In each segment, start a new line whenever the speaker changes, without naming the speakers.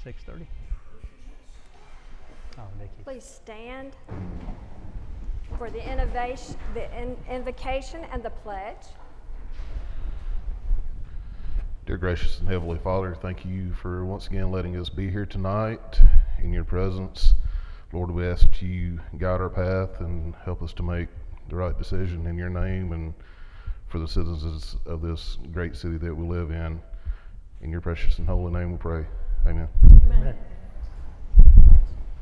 6:30. Oh, Nikki.
Please stand for the invocation and the pledge.
Dear gracious and heavenly Father, thank you for once again letting us be here tonight in your presence. Lord, we ask that you guide our path and help us to make the right decision in your name and for the citizens of this great city that we live in. In your precious and holy name we pray. Amen.
Amen.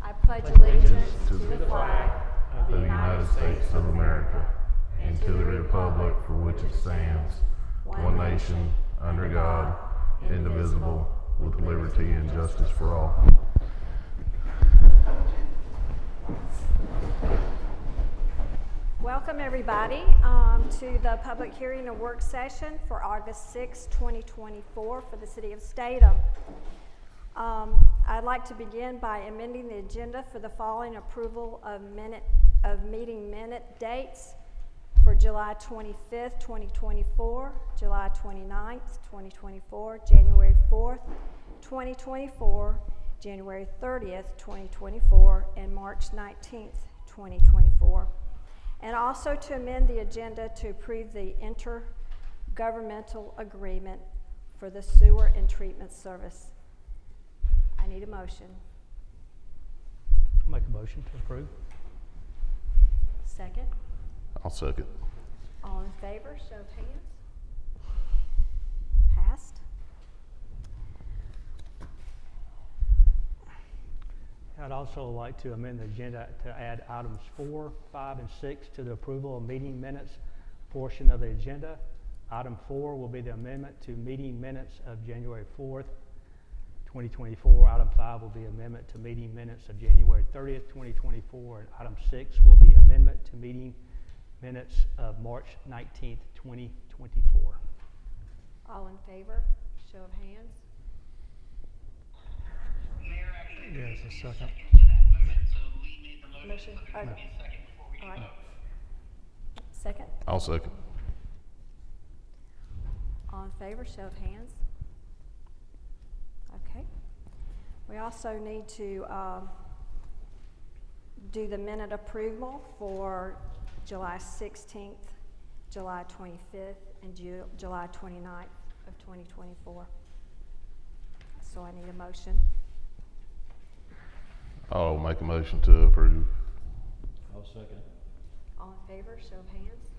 I pledge allegiance
to the flag of the United States of America and to the republic for which it stands, one nation, under God, indivisible, with liberty and justice for all.
Welcome everybody to the public hearing and work session for August 6, 2024 for the City of Statham. I'd like to begin by amending the agenda for the following approval of meeting minute dates for July 25th, 2024, July 29th, 2024, January 4th, 2024, January 30th, 2024, and March 19th, 2024. And also to amend the agenda to approve the intergovernmental agreement for the sewer and treatment service. I need a motion.
I'll make a motion to approve.
Second.
I'll second.
All in favor, show of hands. Passed.
I'd also like to amend the agenda to add items 4, 5, and 6 to the approval of meeting minutes portion of the agenda. Item 4 will be the amendment to meeting minutes of January 4th, 2024. Item 5 will be amendment to meeting minutes of January 30th, 2024. And item 6 will be amendment to meeting minutes of March 19th, 2024.
All in favor, show of hands.
Yes, a second.
Motion. Okay. All right. Second.
I'll second.
All in favor, show of hands. Okay. We also need to do the minute approval for July 16th, July 25th, and July 29th of 2024. So I need a motion.
I'll make a motion to approve.
I'll second.
All in favor, show of hands.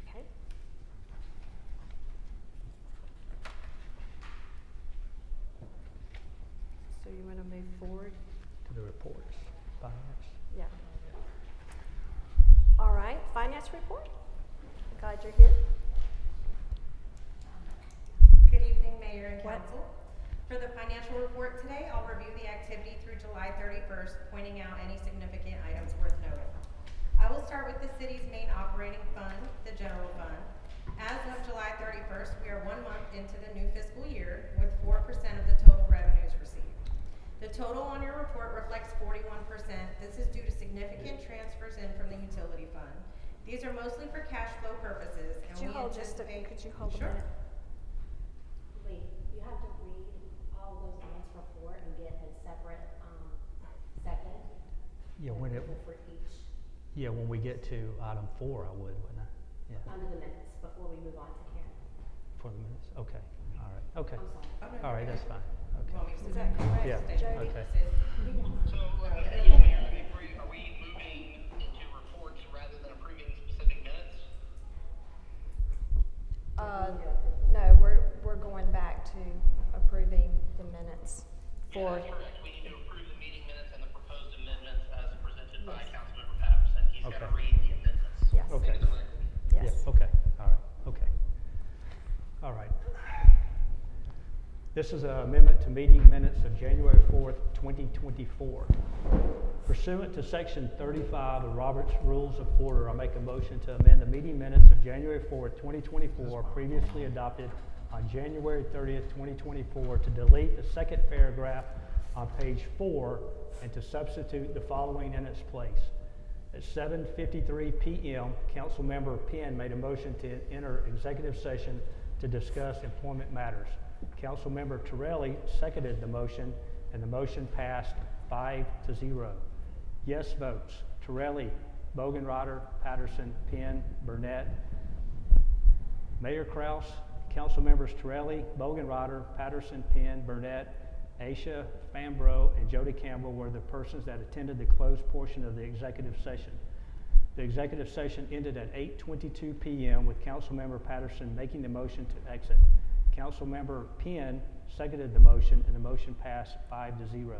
Okay. So you want to move forward?
To the reports. Finance.
Yeah. All right, finance report. Glad you're here.
Good evening, Mayor and
What?
Council. For the financial report today, I'll review the activity through July 31st, pointing out any significant items worth noting. I will start with the city's main operating fund, the general fund. As of July 31st, we are 1 month into the new fiscal year with 4% of the total revenues received. The total on your report reflects 41%. This is due to significant transfers in from the utility fund. These are mostly for cash flow purposes, and
Could you
we
hold
anticipate.
could you hold
Sure.
a minute?
Wait, you have to read all those lines for 4 and get a separate second.
Yeah, when
for each
when we get to item 4, I would, wouldn't I? Yeah,
under the minutes before we move on to Karen.
for the minutes. Okay. All right. Okay.
I'm sorry.
Oh, no,
All right,
you're
that's
good.
fine. Okay.
Want me to
Is that correct,
Yeah,
Jody?
okay.
So, are we moving into reports rather than approving specific minutes?
No, we're going back to approving the minutes for.
That's correct. We need to approve the meeting minutes and the proposed amendments as presented by
Yes.
Councilmember Patterson. He's
Okay.
going to read the amendments.
Yes.
Okay.
Into the record.
Yes.
Yeah, okay. All right. Okay. All right. This is an amendment to meeting minutes of January 4th, 2024. Pursuant to Section 35 of Robert's Rules of Order, I make a motion to amend the meeting minutes of January 4th, 2024, previously adopted on January 30th, 2024, to delete the second paragraph on page 4 and to substitute the following in its place. At 7:53 p.m., Councilmember Penn made a motion to enter executive session to discuss employment matters. Councilmember Torelli seconded the motion, and the motion passed 5-0. Yes votes: Torelli, Bogenroder, Patterson, Penn, Burnett. Mayor Kraus, Councilmembers Torelli, Bogenroder, Patterson, Penn, Burnett, Aisha, Fambro, and Jody Campbell were the persons that attended the closed portion of the executive session. The executive session ended at 8:22 p.m. with Councilmember Patterson making the motion to exit. Councilmember Penn seconded the motion, and the motion passed 5-0.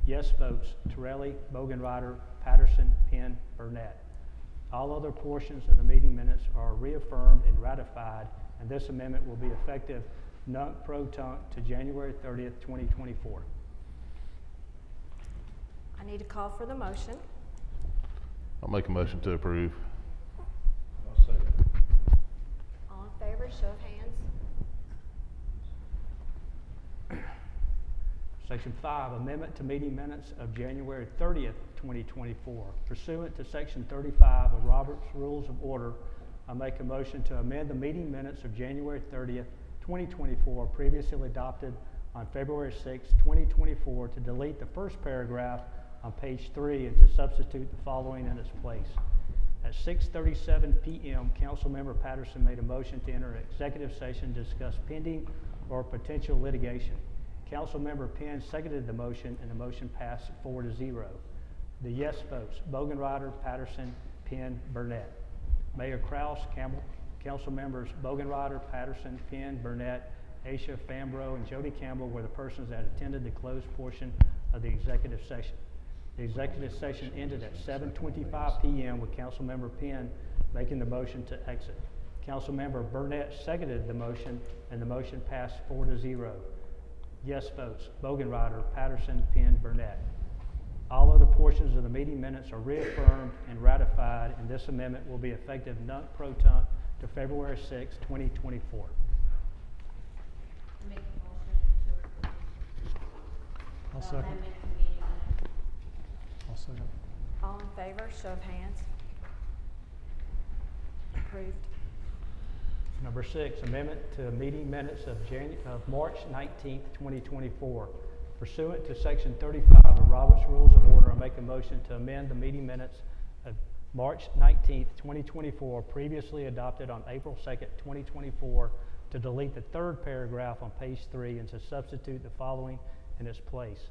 Yes votes: Torelli, Bogenroder, Patterson, Penn, Burnett. All other portions of the meeting minutes are reaffirmed and ratified, and this amendment will be effective nunc-pro-tunc to January 30th, 2024.
I need a call for the motion.
I'll make a motion to approve.
I'll second.
All in favor, show of hands.
Section 5, amendment to meeting minutes of January 30th, 2024. Pursuant to Section 35 of Robert's Rules of Order, I make a motion to amend the meeting minutes of January 30th, 2024, previously adopted on February 6, 2024, to delete the first paragraph on page 3 and to substitute the following in its place. At 6:37 p.m., Councilmember Patterson made a motion to enter executive session to discuss pending or potential litigation. Councilmember Penn seconded the motion, and the motion passed 4-0. The yes votes: Bogenroder, Patterson, Penn, Burnett. Mayor Kraus, Councilmembers Bogenroder, Patterson, Penn, Burnett, Aisha, Fambro, and Jody Campbell were the persons that attended the closed portion of the executive session. The executive session ended at 7:25 p.m. with Councilmember Penn making the motion to exit. Councilmember Burnett seconded the motion, and the motion passed 4-0. Yes votes: Bogenroder, Patterson, Penn, Burnett. All other portions of the meeting minutes are reaffirmed and ratified, and this amendment will be effective nunc-pro-tunc to February 6, 2024.
Make a motion to approve.
I'll second.
Amendment to meeting minutes.
I'll second.
All in favor, show of hands. Approved.
Number 6, amendment to meeting minutes of March 19th, 2024. Pursuant to Section 35 of Robert's Rules of Order, I make a motion to amend the meeting minutes of March 19th, 2024, previously adopted on April 2nd, 2024, to delete the third paragraph on page 3 and to substitute the following in its place.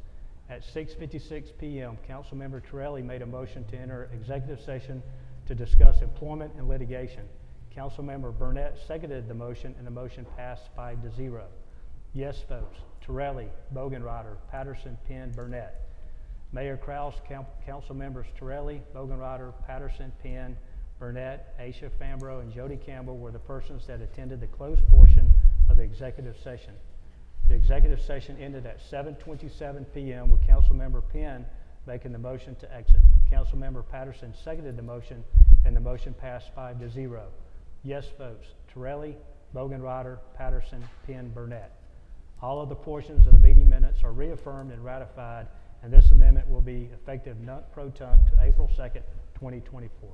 At 6:56 p.m., Councilmember Torelli made a motion to enter executive session to discuss employment and litigation. Councilmember Burnett seconded the motion, and the motion passed 5-0. Yes votes: Torelli, Bogenroder, Patterson, Penn, Burnett. Mayor Kraus, Council members Torelli, Bogenroder, Patterson, Penn, Burnett, Aisha, Fambro, and Jody Campbell were the persons that attended the closed portion of the executive session. The executive session ended at 7:27 p.m. with Councilmember Penn making the motion to exit. Councilmember Patterson seconded the motion, and the motion passed 5-0. Yes votes: Torelli, Bogenroder, Patterson, Penn, Burnett. All of the portions of the meeting minutes are reaffirmed and ratified, and this amendment will be effective nunc-pro-tunc to April 2nd, 2024.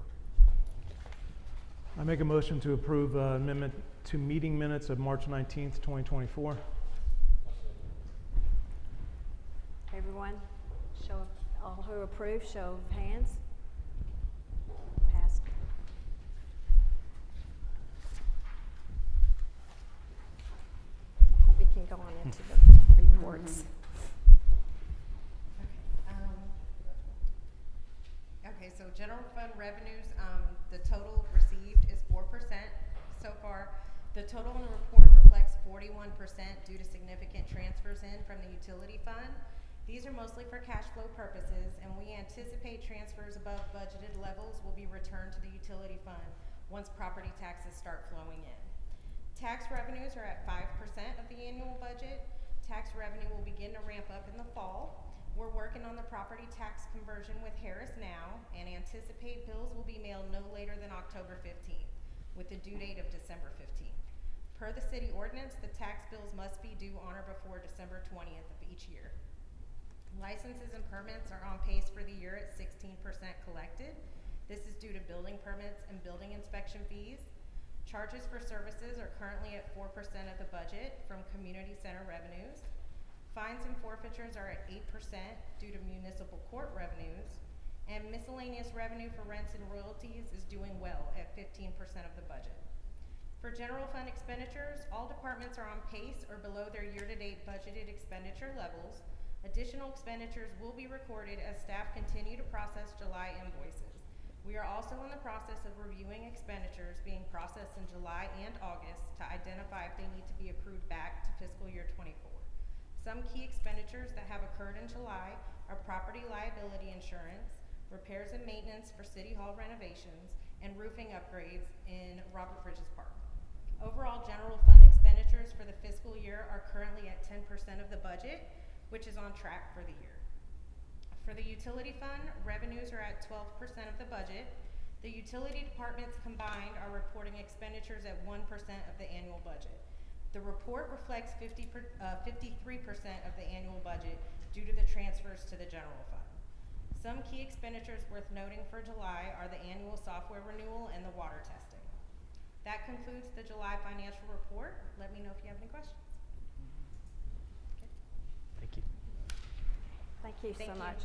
I make a motion to approve amendment to meeting minutes of March 19th, 2024.
Everyone, all who approve, show of hands. Passed. We can go on into the reports.
Okay, so general fund revenues, the total received is 4% so far. The total in the report reflects 41% due to significant transfers in from the utility fund. These are mostly for cash flow purposes, and we anticipate transfers above budgeted levels will be returned to the utility fund once property taxes start flowing in. Tax revenues are at 5% of the annual budget. Tax revenue will begin to ramp up in the fall. We're working on the property tax conversion with Harris now and anticipate bills will be mailed no later than October 15th with the due date of December 15th. Per the city ordinance, the tax bills must be due on or before December 20th of each year. Licenses and permits are on pace for the year at 16% collected. This is due to building permits and building inspection fees. Charges for services are currently at 4% of the budget from community center revenues. Fines and forfeitures are at 8% due to municipal court revenues. And miscellaneous revenue for rents and royalties is doing well at 15% of the budget. For general fund expenditures, all departments are on pace or below their year-to-date budgeted expenditure levels. Additional expenditures will be recorded as staff continue to process July invoices. We are also in the process of reviewing expenditures being processed in July and August to identify if they need to be accrued back to fiscal year 24. Some key expenditures that have occurred in July are property liability insurance, repairs and maintenance for City Hall renovations, and roofing upgrades in Robert Bridges Park. Overall general fund expenditures for the fiscal year are currently at 10% of the budget, which is on track for the year. For the utility fund, revenues are at 12% of the budget. The utility departments combined are reporting expenditures at 1% of the annual budget. The report reflects 53% of the annual budget due to the transfers to the general fund. Some key expenditures worth noting for July are the annual software renewal and the water testing. That concludes the July financial report. Let me know if you have any questions. Okay.
Thank you.
Thank you
Thank
so
you.
much.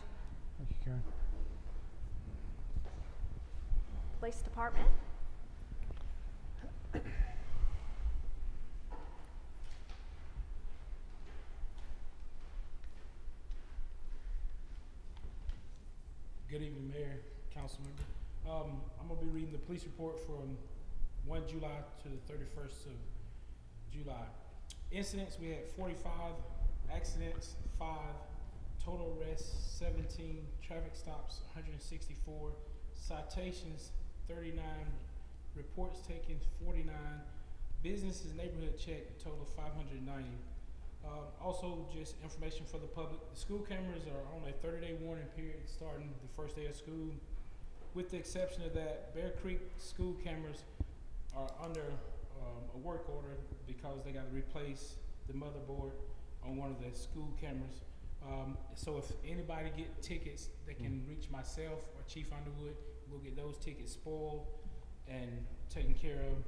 Thank you, Karen.
Police Department?
Good evening, Mayor, Council member. I'm gonna be reading the police report from 1 July to the 31st of July. Incidents, we had 45, accidents, 5, total arrests, 17, traffic stops, 164, citations, 39, reports taken, 49, businesses neighborhood check, total 590. Also, just information for the public, the school cameras are on a 30-day warning period starting the first day of school. With the exception of that, Bear Creek school cameras are under a work order because they got to replace the motherboard on one of the school cameras. So if anybody get tickets, they can reach myself or Chief Underwood. We'll get those tickets spoiled and taken care of.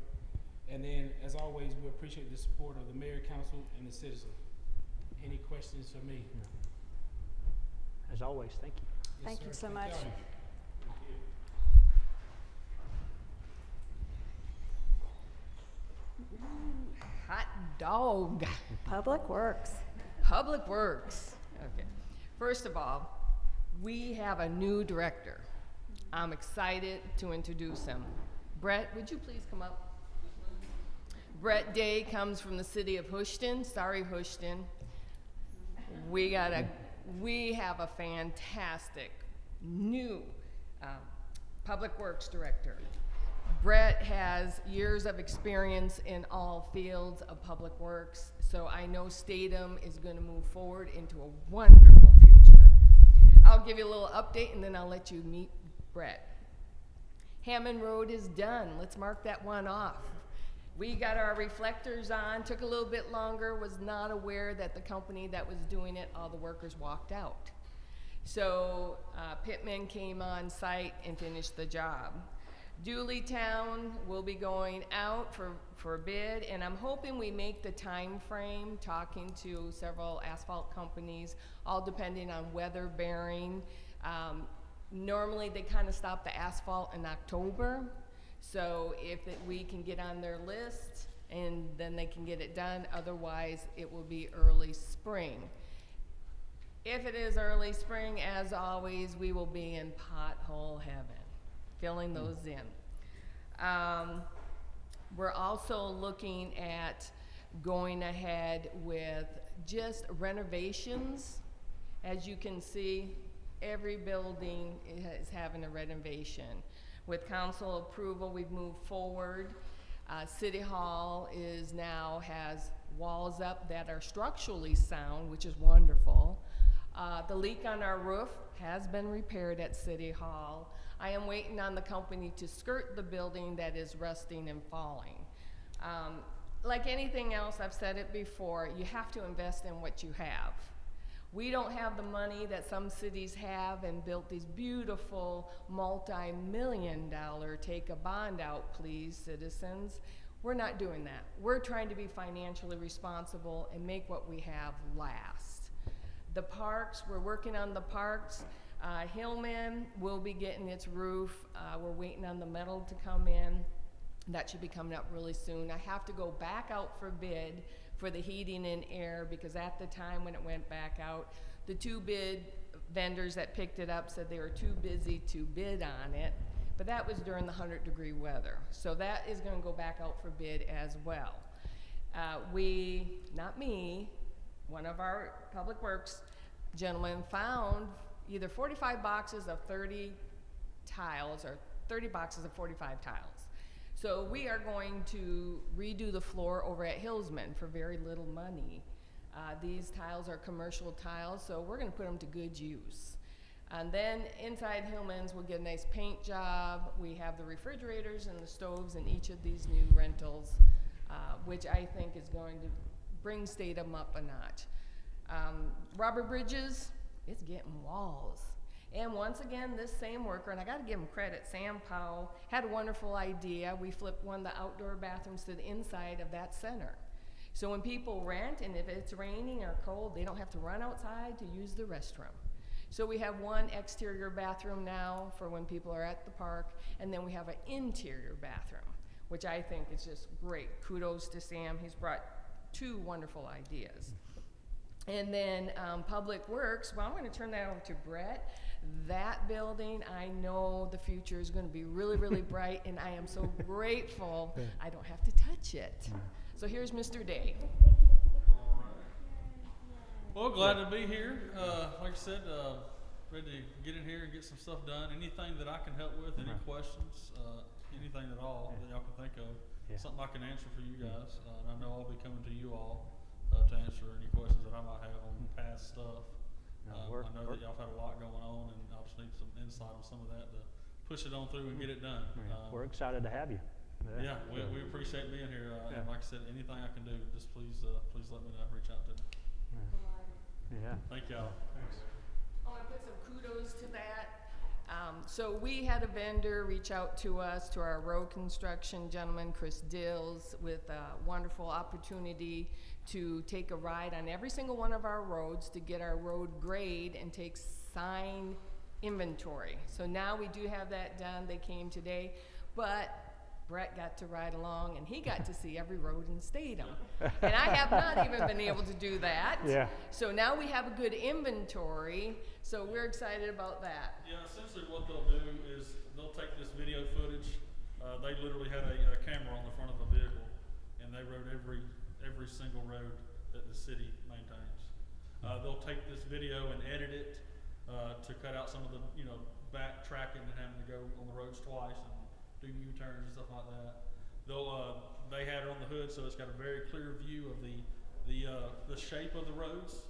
And then, as always, we appreciate the support of the Mayor, Council, and the citizens. Any questions for me?
No. As always, thank you.
Yes,
Thank
sir.
you so
Thank
much.
y'all.
Hot dog.
Public Works.
Public Works. Okay. First of all, we have a new director. I'm excited to introduce him. Brett, would you please come up? Brett Day comes from the city of Houston. Sorry, Houston. We have a fantastic new public works director. Brett has years of experience in all fields of public works, so I know Statham is going to move forward into a wonderful future. I'll give you a little update and then I'll let you meet Brett. Hammond Road is done. Let's mark that one off. We got our reflectors on, took a little bit longer, was not aware that the company that was doing it, all the workers walked out. So Pittman came on site and finished the job. Dooleytown will be going out for bid, and I'm hoping we make the time frame, talking to several asphalt companies, all depending on weather bearing. Normally they kind of stop the asphalt in October, so if we can get on their list and then they can get it done, otherwise it will be early spring. If it is early spring, as always, we will be in pothole heaven, filling those in. We're also looking at going ahead with just renovations. As you can see, every building is having a renovation. With council approval, we've moved forward. City Hall has walls up that are structurally sound, which is wonderful. The leak on our roof has been repaired at City Hall. I am waiting on the company to skirt the building that is rusting and falling. Like anything else, I've said it before, you have to invest in what you have. We don't have the money that some cities have and built these beautiful multi-million-dollar, take a bond out please, citizens. We're not doing that. We're trying to be financially responsible and make what we have last. The parks, we're working on the parks. Hillman will be getting its roof. We're waiting on the metal to come in. That should be coming up really soon. I have to go back out for bid for the heating and air, because at the time when it went back out, the two bid vendors that picked it up said they were too busy to bid on it, but that was during the 100-degree weather. So that is going to go back out for bid as well. Not me, one of our public works gentlemen found either 45 boxes of 30 tiles or 30 boxes of 45 tiles. So we are going to redo the floor over at Hillsman for very little money. These tiles are commercial tiles, so we're going to put them to good use. And then inside Hillman's, we'll get a nice paint job. We have the refrigerators and the stoves in each of these new rentals, which I think is going to bring Statham up a notch. Robert Bridges, it's getting walls. And once again, this same worker, and I got to give him credit, Sam Powell, had a wonderful idea. We flipped one of the outdoor bathrooms to the inside of that center. So when people rent, and if it's raining or cold, they don't have to run outside to use the restroom. So we have one exterior bathroom now for when people are at the park, and then we have an interior bathroom, which I think is just great. Kudos to Sam. He's brought two wonderful ideas. And then Public Works, well, I'm going to turn that over to Brett. That building, I know the future is going to be really, really bright, and I am so grateful I don't have to touch it. So here's Mr. Day.
Well, glad to be here. Like I said, ready to get in here and get some stuff done. Anything that I can help with, any questions, anything at all that y'all can think of, something I can answer for you guys. And I know I'll be coming to you all to answer any questions that I might have on past stuff. I know that y'all have had a lot going on, and I just need some insight on some of that to push it on through and get it done.
We're excited to have you.
Yeah, we appreciate being here. And like I said, anything I can do, just please let me know. Reach out to me.
Yeah.
Thank y'all.
Thanks.
I want to put some kudos to that. So we had a vendor reach out to us, to our road construction gentleman, Chris Dills, with a wonderful opportunity to take a ride on every single one of our roads to get our road grade and take sign inventory. So now we do have that done. They came today, but Brett got to ride along, and he got to see every road in Statham. And I have not even been able to do that.
Yeah.
So now we have a good inventory, so we're excited about that.
Yeah, essentially what they'll do is they'll take this video footage. They literally had a camera on the front of a vehicle, and they rode every single road that the city maintains. They'll take this video and edit it to cut out some of the backtracking and having to go on the roads twice and do U-turns and stuff like that. They had it on the hood, so it's got a very clear view of the shape of the roads.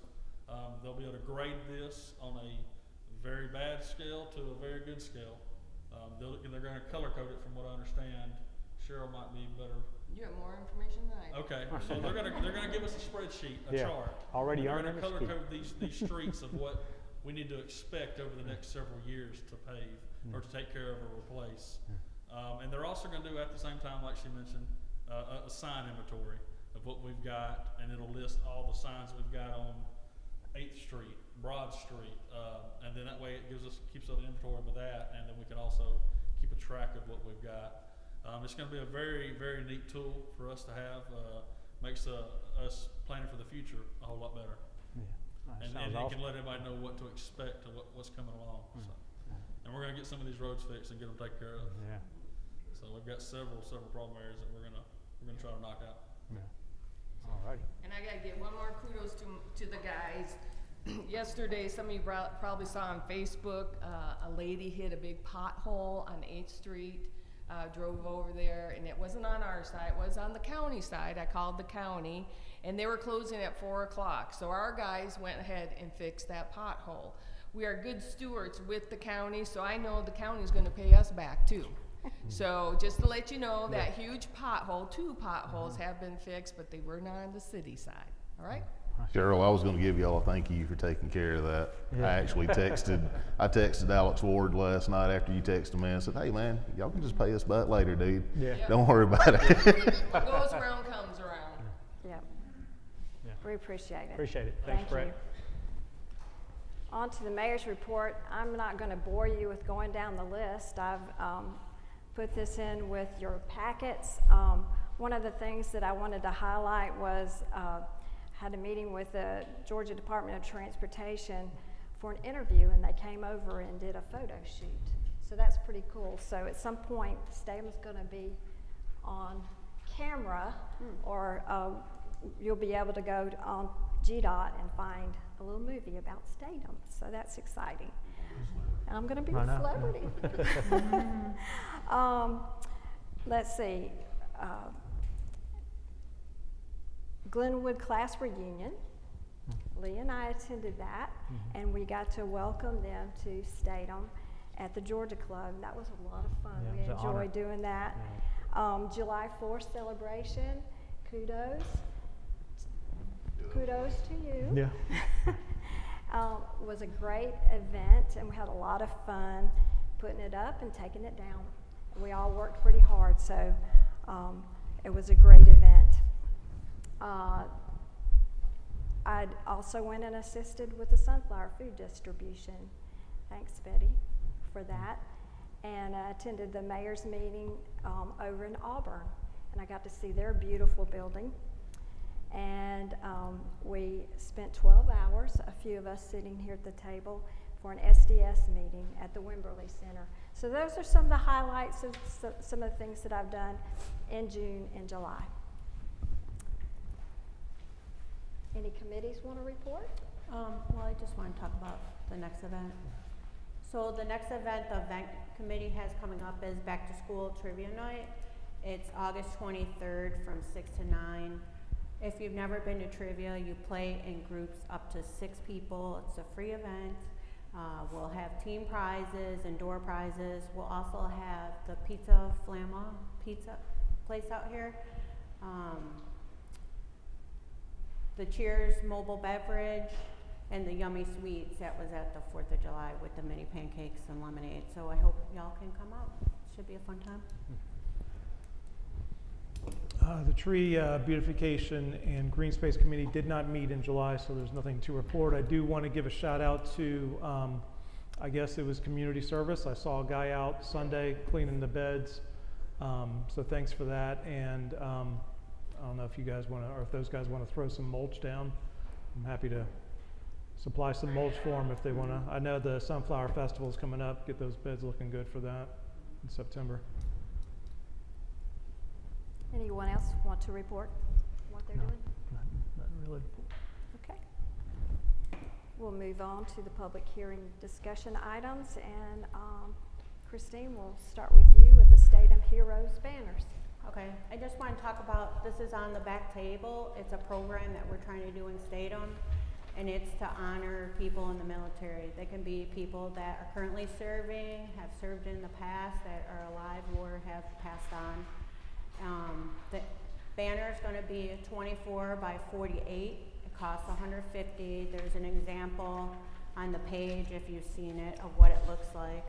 They'll be able to grade this on a very bad scale to a very good scale. They're going to color code it, from what I understand. Cheryl might be better.
You have more information than I do.
Okay, so they're gonna give us a spreadsheet, a chart.
Already
They're
earned
gonna color
it.
code these streets of what we need to expect over the next several years to pave or to take care of or replace. And they're also gonna do, at the same time, like she mentioned, a sign inventory of what we've got, and it'll list all the signs we've got on 8th Street, Broad Street, and then that way it keeps an inventory of that, and then we can also keep a track of what we've got. It's going to be a very, very neat tool for us to have. Makes us planning for the future a whole lot better.
Yeah.
And it can let everybody know what to expect and what's coming along. So. And we're going to get some of these roads fixed and get them taken care of.
Yeah.
So we've got several problem areas that we're gonna try to knock out.
Yeah. All righty.
And I gotta give one more kudos to the guys. Yesterday, some of you probably saw on Facebook, a lady hit a big pothole on 8th Street. Drove over there, and it wasn't on our side, it was on the county side. I called the county, and they were closing at 4 o'clock. So our guys went ahead and fixed that pothole. We are good stewards with the county, so I know the county's gonna pay us back too. So just to let you know, that huge pothole, 2 potholes have been fixed, but they were not on the city side, all right?
Cheryl, I was going to give y'all a thank you for taking care of that.
Yeah.
I actually texted Alex Ward last night after you texted me and said, hey man, y'all can just pay us back later, dude.
Yeah.
Don't worry about it.
What goes around comes around.
Yep.
Yeah.
We appreciate it.
Appreciate it. Thanks,
Thank
Brett.
you. On to the mayor's report. I'm not going to bore you with going down the list. I've put this in with your packets. One of the things that I wanted to highlight was had a meeting with the Georgia Department of Transportation for an interview, and they came over and did a photo shoot. So that's pretty cool. So at some point, Statham's going to be on camera, or you'll be able to go on GDOT and find a little movie about Statham. So that's exciting. I'm going to be
I
a
know.
celebrity. Let's see. Glenwood class reunion. Lee and I attended that, and we got to welcome them to Statham at the Georgia Club. And that was a lot of fun.
Yeah,
We
it was an honor.
enjoyed doing that. July 4th celebration. Kudos. Kudos to you.
Yeah.
Was a great event, and we had a lot of fun putting it up and taking it down. We all worked pretty hard, so it was a great event. I also went and assisted with the sunflower food distribution. Thanks, Betty, for that. And I attended the mayor's meeting over in Auburn, and I got to see their beautiful building. And we spent 12 hours, a few of us sitting here at the table, for an SDS meeting at the Wimberley Center. So those are some of the highlights of some of the things that I've done in June and July. Any committees want to report?
Well, I just want to talk about the next event. So the next event the event committee has coming up is Back to School Trivia Night. It's August 23rd from 6 to 9. If you've never been to trivia, you play in groups up to 6 people. It's a free event. We'll have team prizes and door prizes. We'll also have the Pizza Flamma pizza place out here. The Cheers mobile beverage, and the Yummy Sweets that was at the 4th of July with the mini pancakes and lemonade. So I hope y'all can come out. Should be a fun time.
The Tree Beautification and Green Space Committee did not meet in July, so there's nothing to report. I do want to give a shout out to, I guess it was community service. I saw a guy out Sunday cleaning the beds, so thanks for that. And I don't know if you guys want to, or if those guys want to throw some mulch down. I'm happy to supply some mulch for them if they want to. I know the Sunflower Festival is coming up. Get those beds looking good for that in September.
Anyone else want to report what they're
No.
doing?
Not really.
Okay. We'll move on to the public hearing discussion items, and Christine, we'll start with you with the Statham Heroes banners.
Okay, I just want to talk about, this is on the back table. It's a program that we're trying to do in Statham, and it's to honor people in the military. They can be people that are currently serving, have served in the past, that are alive or have passed on. The banner is going to be 24 by 48. It costs $150. There's an example on the page if you've seen it of what it looks like.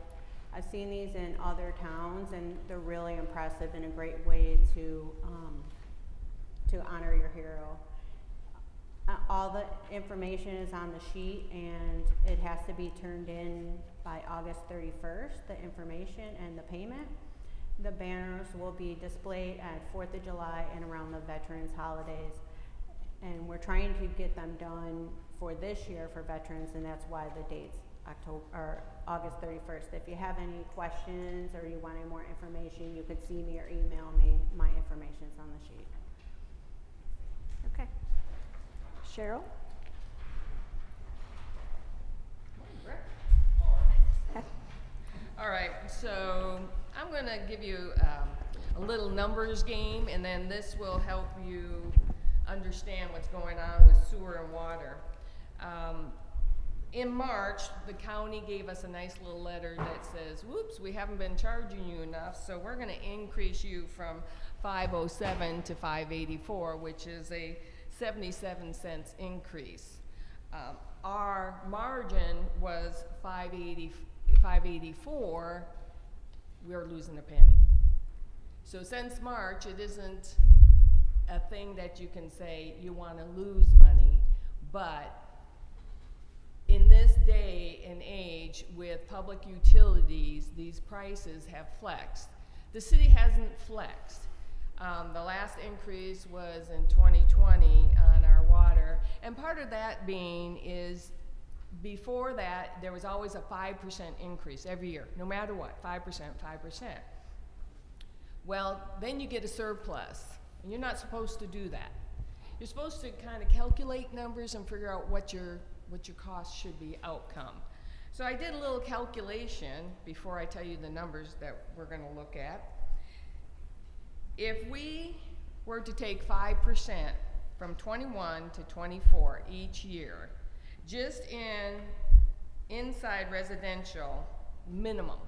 I've seen these in other towns, and they're really impressive and a great way to honor your hero. All the information is on the sheet, and it has to be turned in by August 31st, the information and the payment. The banners will be displayed at 4th of July and around the Veterans holidays. And we're trying to get them done for this year for veterans, and that's why the date's August 31st. If you have any questions or you want any more information, you could see me or email me. My information's on the sheet.
Okay. Cheryl?
All right, so I'm going to give you a little numbers game, and then this will help you understand what's going on with sewer and water. In March, the county gave us a nice little letter that says, whoops, we haven't been charging you enough, so we're going to increase you from $507 to $584, which is a 77 cents increase. Our margin was 584. We're losing a penny. So since March, it isn't a thing that you can say you want to lose money, but in this day and age with public utilities, these prices have flexed. The city hasn't flexed. The last increase was in 2020 on our water, and part of that being is before that there was always a 5% increase every year, no matter what, 5%, 5%. Well, then you get a surplus, and you're not supposed to do that. You're supposed to kind of calculate numbers and figure out what your cost should be outcome. So I did a little calculation before I tell you the numbers that we're going to look at. If we were to take 5% from 21 to 24 each year, just inside residential minimum,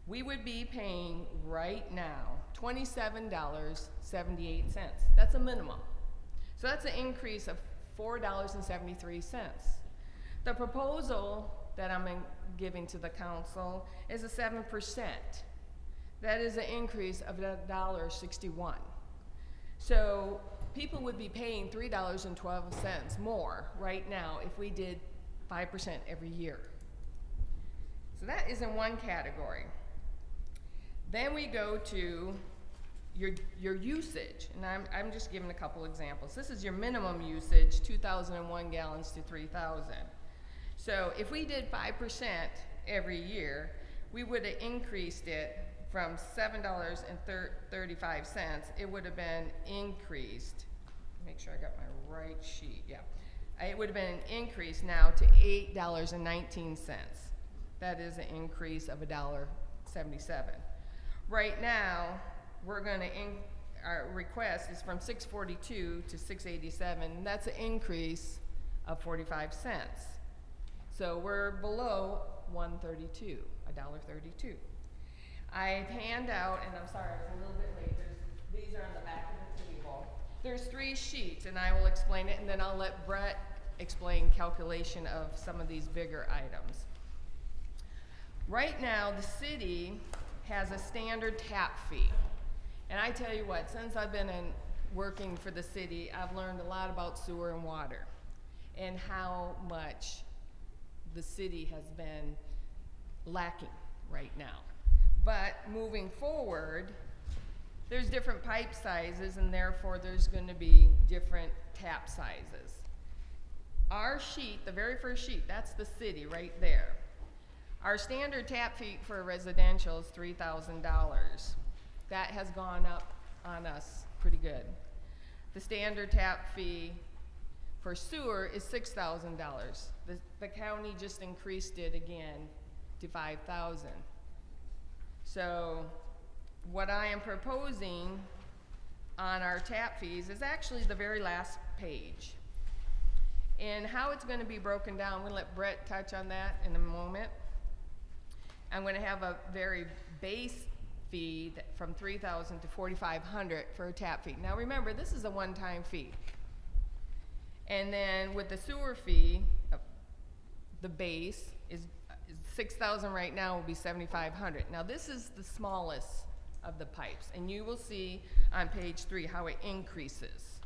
we would be paying right now $27.78. That's a minimum. So that's an increase of $4.73. The proposal that I'm giving to the council is a 7%. That is an increase of $1.61. So people would be paying $3.12 more right now if we did 5% every year. So that is in one category. Then we go to your usage, and I'm just giving a couple examples. This is your minimum usage, 2,001 gallons to 3,000. So if we did 5% every year, we would have increased it from $7.35. It would have been increased, make sure I got my right sheet, yeah. It would have been increased now to $8.19. That is an increase of $1.77. Right now, we're going to, our request is from $6.42 to $6.87, and that's an increase of 45 cents. So we're below $1.32, $1.32. I hand out, and I'm sorry, I was a little bit late. These are on the back of the table. There's 3 sheets, and I will explain it, and then I'll let Brett explain calculation of some of these bigger items. Right now, the city has a standard tap fee. And I tell you what, since I've been working for the city, I've learned a lot about sewer and water and how much the city has been lacking right now. But moving forward, there's different pipe sizes, and therefore there's going to be different tap sizes. Our sheet, the very first sheet, that's the city right there. Our standard tap fee for residential is $3,000. That has gone up on us pretty good. The standard tap fee for sewer is $6,000. The county just increased it again to $5,000. So what I am proposing on our tap fees is actually the very last page. And how it's going to be broken down, I'm going to let Brett touch on that in a moment. I'm going to have a very base fee from $3,000 to $4,500 for a tap fee. Now remember, this is a one-time fee. And then with the sewer fee, the base is $6,000 right now, will be $7,500. Now this is the smallest of the pipes, and you will see on page 3 how it increases.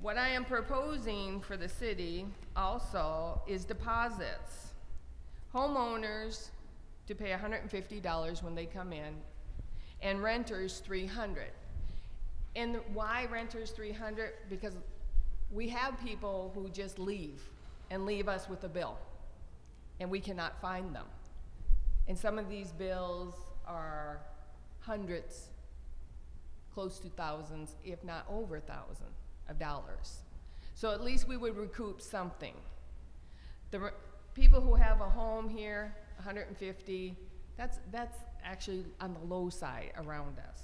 What I am proposing for the city also is deposits. Homeowners to pay $150 when they come in, and renters $300. And why renters $300? Because we have people who just leave and leave us with a bill, and we cannot find them. And some of these bills are hundreds, close to thousands, if not over $1,000 of dollars. So at least we would recoup something. The people who have a home here, 150, that's actually on the low side around us.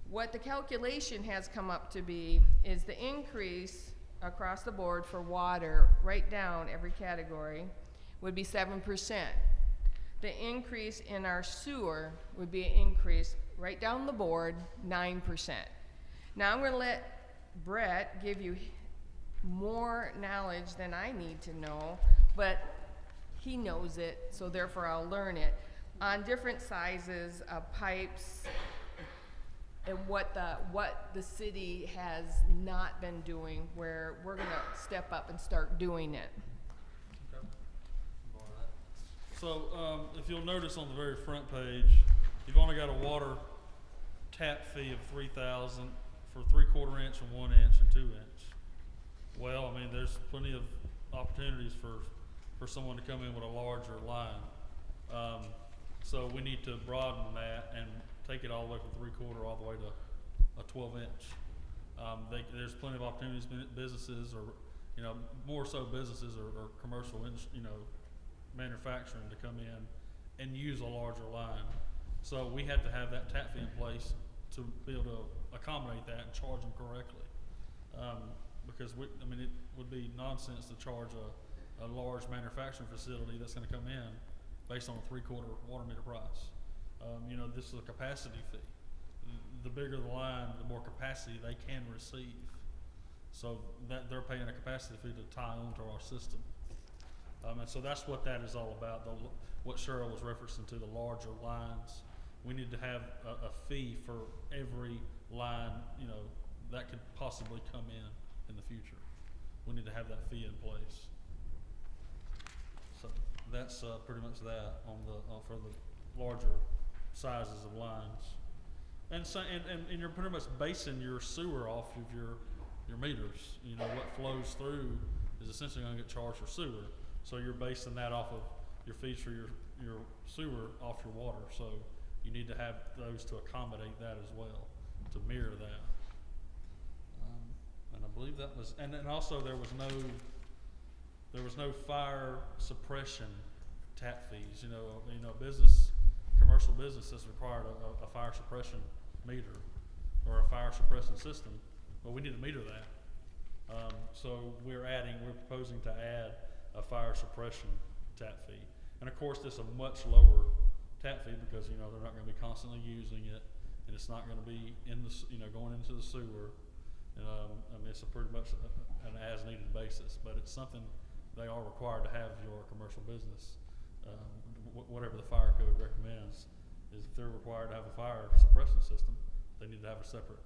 What the calculation has come up to be is the increase across the board for water, right down every category, would be 7%. The increase in our sewer would be an increase right down the board, 9%. Now I'm gonna let Brett give you more knowledge than I need to know, but he knows it, so therefore I'll learn it, on different sizes of pipes and what the city has not been doing, where we're gonna step up and start doing it.
So, if you'll notice on the very front page, you've only got a water tap fee of $3,000 for 3/4 inch and 1 inch and 2 inch. Well, I mean, there's plenty of opportunities for someone to come in with a larger line. So we need to broaden that and take it all the way from 3/4 all the way to a 12 inch. There's plenty of opportunities, businesses or, more so businesses or commercial, manufacturing to come in and use a larger line. So we have to have that tap fee in place to be able to accommodate that and charge them correctly. Because it would be nonsense to charge a large manufacturing facility that's gonna come in based on a 3/4 water meter price. This is a capacity fee. The bigger the line, the more capacity they can receive. So that they're paying a capacity fee to tie onto our system. And so that's what that is all about. What Cheryl was referencing to, the larger lines. We need to have a fee for every line, that could possibly come in the future. We need to have that fee in place. So that's pretty much that on for the larger sizes of lines. And so and you're pretty much basing your sewer off of your meters. What flows through is essentially going to get charged for sewer. So you're basing that off of your fees for your sewer off your water. So you need to have those to accommodate that as well, to mirror that. And I believe that was, and then also there was no fire suppression tap fees. Commercial business has required a fire suppression meter or a fire suppression system, but we need to meter that. So we're proposing to add a fire suppression tap fee. And of course, this is a much lower tap fee because, they're not gonna be constantly using it, and it's not gonna be going into the sewer. It's pretty much an as-needed basis, but it's something they are required to have your commercial business. Whatever the fire code recommends is if they're required to have a fire suppression system, they need to have a separate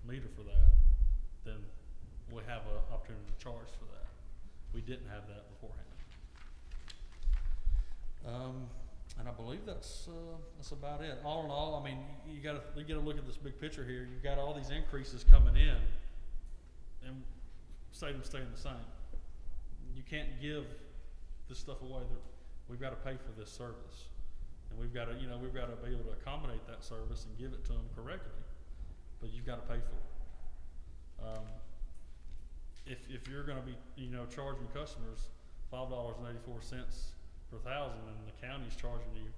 meter for that. Then we have an opportunity to charge for that. We didn't have that beforehand. And I believe that's about it. All in all, you gotta look at this big picture here. You've got all these increases coming in, and Statham staying the same. You can't give this stuff away. We've got to pay for this service, and we've got to be able to accommodate that service and give it to them correctly. But you've got to pay for it. If you're going to be charging customers $5.84 per thousand, and the county's charging you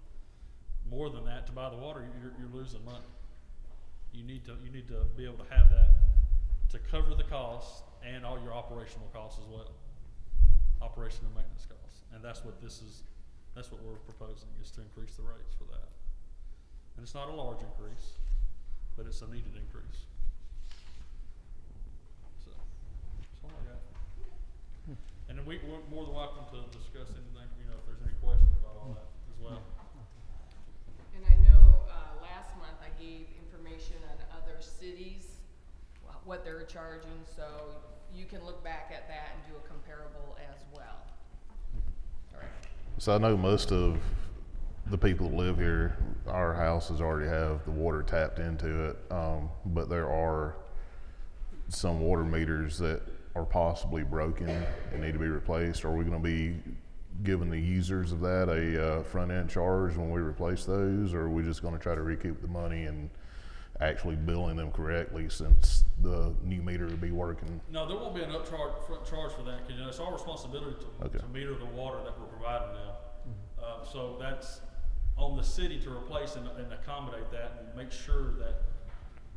more than that to buy the water, you're losing money. You need to be able to have that to cover the costs and all your operational costs as well, operation and maintenance costs. And that's what we're proposing, is to increase the rates for that. And it's not a large increase, but it's a needed increase. So that's all I got. And then we're more than welcome to discuss anything, if there's any questions about all that as well.
And I know last month I gave information on other cities, what they're charging, so you can look back at that and do a comparable as well. All right.
So I know most of the people that live here, our houses already have the water tapped into it, but there are some water meters that are possibly broken and need to be replaced. Are we going to be giving the users of that a front end charge when we replace those, or are we just going to try to recoup the money and actually billing them correctly, since the new meter will be working?
No, there won't be an front charge for that, because it's our responsibility to meter the water that we're providing now. So that's on the city to replace and accommodate that and make sure that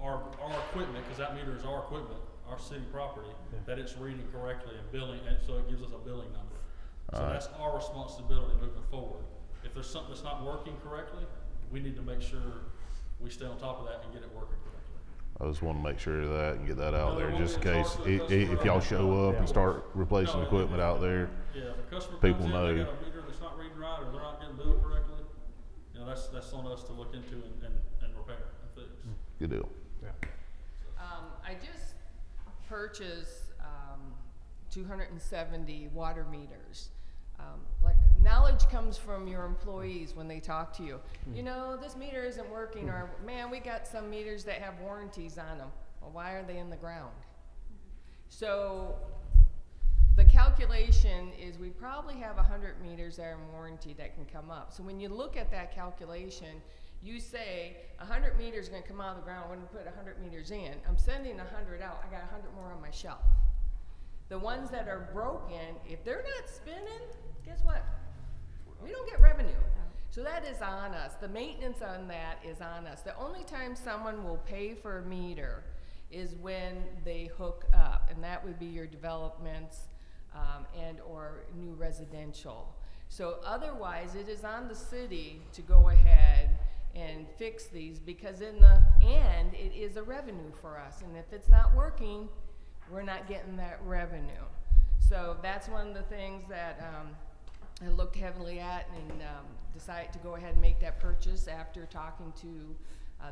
our equipment, because that meter is our equipment, our city property, that it's reading correctly and billing, and so it gives us a billing number. So that's our responsibility moving forward. If there's something that's not working correctly, we need to make sure we stay on top of that and get it working correctly.
I just want to make sure of that and get that out
No,
there,
there won't
just in
be a
case,
charge for the customer.
if y'all show up
Yeah.
and start replacing
No,
equipment out there,
Yeah, if a customer
people
comes in,
know.
they got a meter that's not reading right, or they're not getting billed correctly, you know, that's on us to look into and repair and fix.
good deal.
Yeah.
I just purchased 270 water meters. Like, knowledge comes from your employees when they talk to you. You know, this meter isn't working, or man, we got some meters that have warranties on them. Well, why are they in the ground? So the calculation is we probably have 100 meters that are in warranty that can come up. So when you look at that calculation, you say 100 meters are going to come out of the ground. When you put 100 meters in, I'm sending 100 out. I got 100 more on my shelf. The ones that are broken, if they're not spinning, guess what? We don't get revenue. So that is on us. The maintenance on that is on us. The only time someone will pay for a meter is when they hook up, and that would be your developments and or new residential. So otherwise, it is on the city to go ahead and fix these, because in the end, it is a revenue for us. And if it's not working, we're not getting that revenue. So that's one of the things that I looked heavily at and decided to go ahead and make that purchase after talking to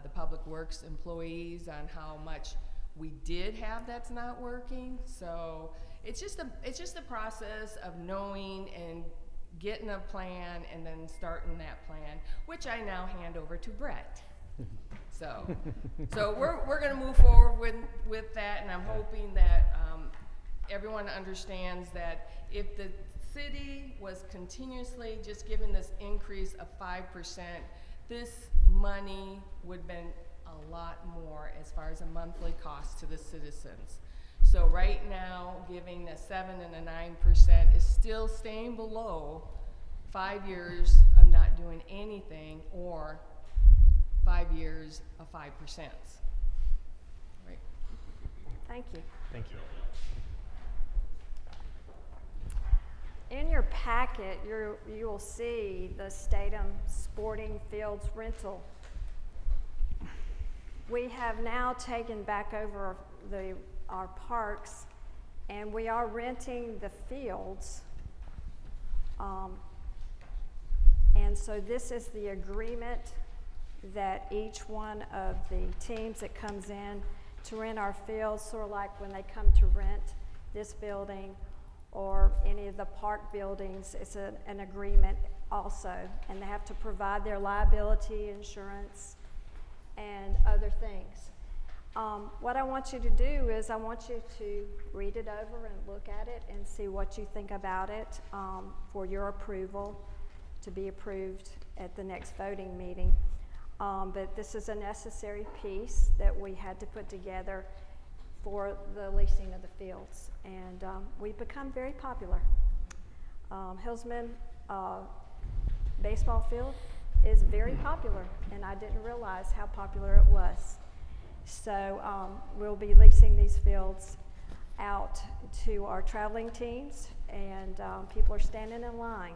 the Public Works employees on how much we did have that's not working. So it's just a process of knowing and getting a plan and then starting that plan, which I now hand over to Brett. So we're going to move forward with that, and I'm hoping that everyone understands that if the city was continuously just giving this increase of 5%, this money would have been a lot more as far as a monthly cost to the citizens. So right now, giving a 7 and a 9% is still staying below 5 years of not doing anything, or 5 years of 5%. Right.
Thank you.
Thank you.
In your packet, you will see the Statham Sporting Fields rental. We have now taken back over our parks, and we are renting the fields. And so this is the agreement that each one of the teams that comes in to rent our fields, sort of like when they come to rent this building or any of the park buildings, it's an agreement also, and they have to provide their liability insurance and other things. What I want you to do is I want you to read it over and look at it and see what you think about it for your approval, to be approved at the next voting meeting. But this is a necessary piece that we had to put together for the leasing of the fields, and we've become very popular. Hillsman baseball field is very popular, and I didn't realize how popular it was. So we'll be leasing these fields out to our traveling teams, and people are standing in line,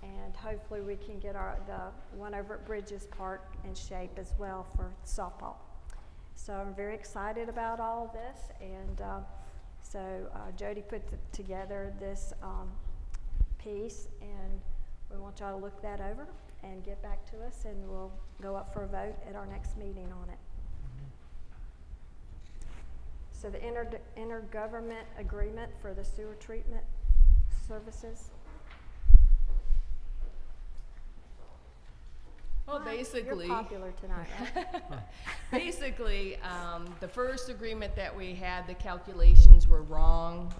and hopefully we can get the one over at Bridges Park in shape as well for softball. So I'm very excited about all of this, and so Jody put together this piece, and we want y'all to look that over and get back to us, and we'll go up for a vote at our next meeting on it. So the intergovernment agreement for the sewer treatment services.
Well, basically,
You're popular tonight, right?
basically, the first agreement that we had, the calculations were wrong.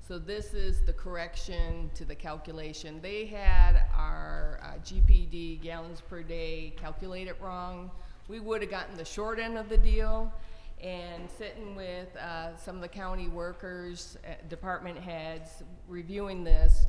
So this is the correction to the calculation. They had our GPD, gallons per day, calculated wrong. We would have gotten the short end of the deal. And sitting with some of the county workers, department heads, reviewing this,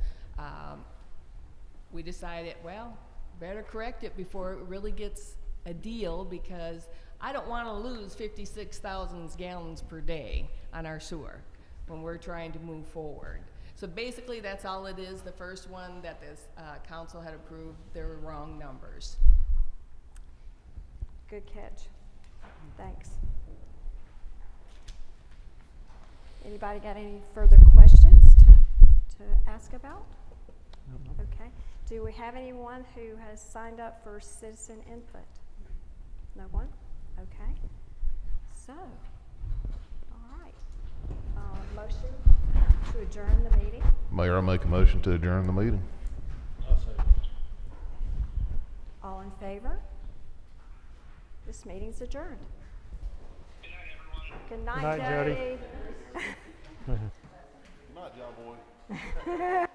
we decided, well, better correct it before it really gets a deal, because I don't want to lose 56,000 gallons per day on our sewer when we're trying to move forward. So basically that's all it is. The first one that this council had approved, there were wrong numbers.
Good catch. Thanks. Anybody got any further questions to ask about? Okay. Do we have anyone who has signed up for citizen input? No one? Okay. So, all right. Motion to adjourn the meeting.
Mayor, I make a motion to adjourn the meeting.
I'll say.
All in favor? This meeting's adjourned. Good night,
Good night, Jody.
Jody.
Good night, John Boy.